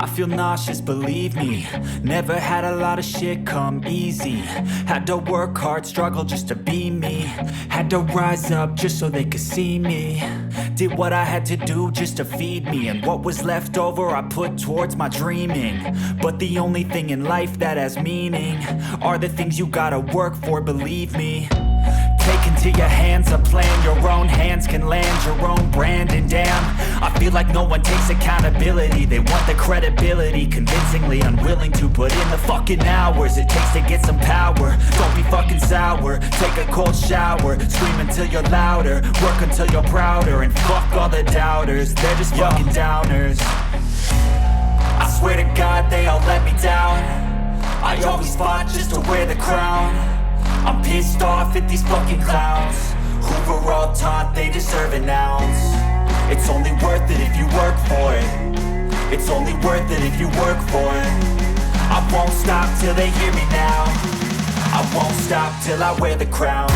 I feel nauseous, believe me. Never had a lot of shit come easy. Had to work hard, struggle just to be me. Had to rise up just so they could see me. Did what I had to do just to feed me. And what was left over I put towards my dreaming. But the only thing in life that has meaning are the things you gotta work for, believe me. Take into your hands a plan. Your own hands can land your own brand. And damn, I feel like no one takes accountability. They want the credibility, convincingly unwilling to put in the fucking hours it takes to get some power. Don't be fucking sour, take a cold shower. Scream until you're louder, work until you're prouder. And fuck all the doubters, they're just fucking downers. I swear to God they all let me down. I always fought just to wear the crown. I'm pissed off at these fucking clowns who were all taught they deserve an ounce. It's only worth it if you work for it. It's only worth it if you work for it. I won't stop till they hear me now. I won't stop till I wear the crown.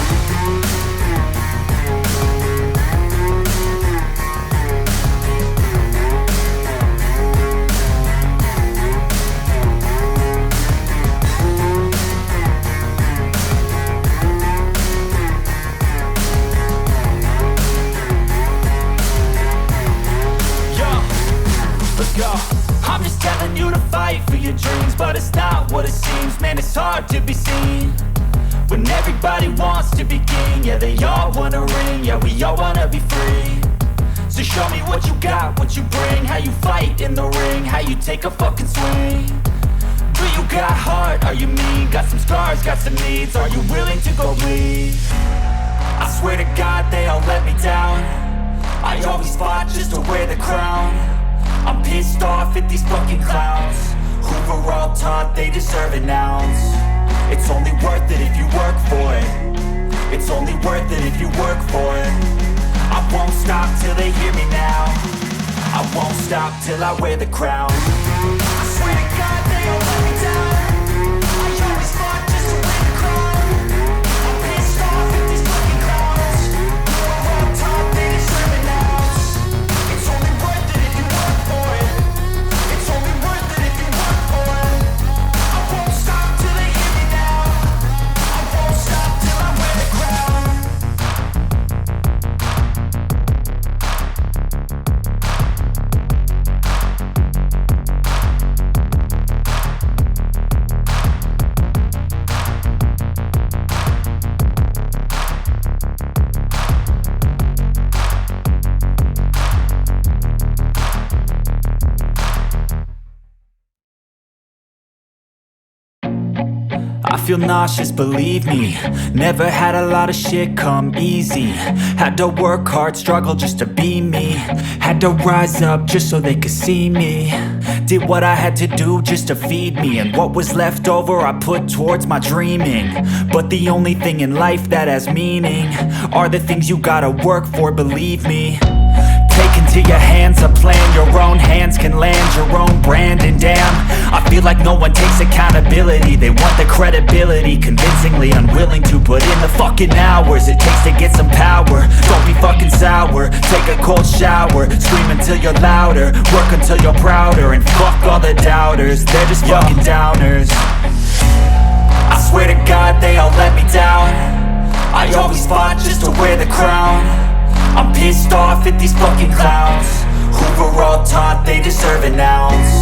I'm just telling you to fight for your dreams, but it's not what it seems. Man, it's hard to be seen when everybody wants to be king. Yeah, they all wanna ring, yeah, we all wanna be free. So show me what you got, what you bring, how you fight in the ring, how you take a fucking swing. Do you got heart, are you mean? Got some scars, got some needs, are you willing to go bleed? I swear to God they all let me down. I always fought just to wear the crown. I'm pissed off at these fucking clowns who were all taught they deserve an ounce. It's only worth it if you work for it. It's only worth it if you work for it. I won't stop till they hear me now. I won't stop till I wear the crown. I swear to God they all let me down. I always fought just to wear the crown. I'm pissed off at these fucking clowns who were all taught they deserve an ounce. It's only worth it if you work for it. It's only worth it if you work for it. I won't stop till they hear me now. I won't stop till I wear the crown. I feel nauseous, believe me. Never had a lot of shit come easy. Had to work hard, struggle just to be me. Had to rise up just so they could see me. Did what I had to do just to feed me. And what was left over I put towards my dreaming. But the only thing in life that has meaning are the things you gotta work for, believe me. Take into your hands a plan. Your own hands can land your own brand. And damn, I feel like no one takes accountability. They want the credibility, convincingly unwilling to put in the fucking hours it takes to get some power. Don't be fucking sour, take a cold shower. Scream until you're louder, work until you're prouder. And fuck all the doubters, they're just fucking downers. I swear to God they all let me down. I always fought just to wear the crown. I'm pissed off at these fucking clowns who were all taught they deserve an ounce.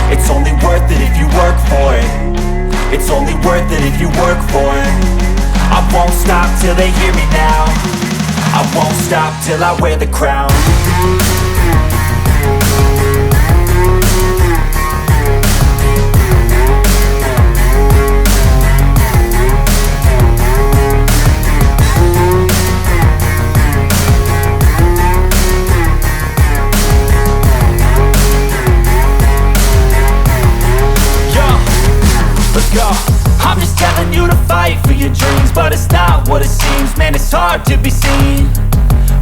It's only worth it if you work for it. It's only worth it if you work for it. I won't stop till they hear me now. I won't stop till I wear the crown. I'm just telling you to fight for your dreams, but it's not what it seems. Man, it's hard to be seen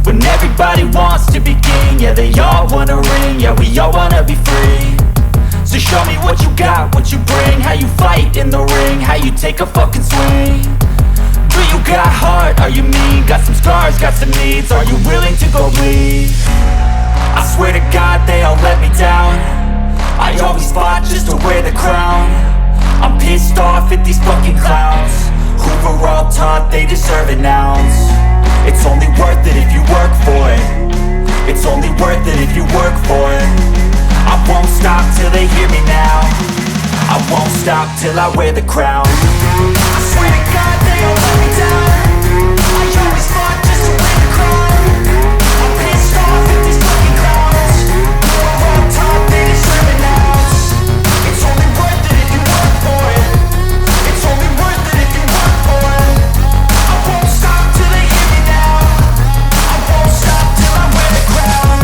when everybody wants to be king. Yeah, they all wanna ring, yeah, we all wanna be free. So show me what you got, what you bring, how you fight in the ring, how you take a fucking swing. Do you got heart, are you mean? Got some scars, got some needs, are you willing to go bleed? I swear to God they all let me down. I always won't stop till I wear the crown. I swear to God they all let me down. I always fought just to win the crown. I'm pissed off at these fucking clowns. You're on top, they deserve an ounce. It's only worth it if you work for it. It's only worth it if you work for it. I won't stop till they hear me now. I won't stop till I wear the crown.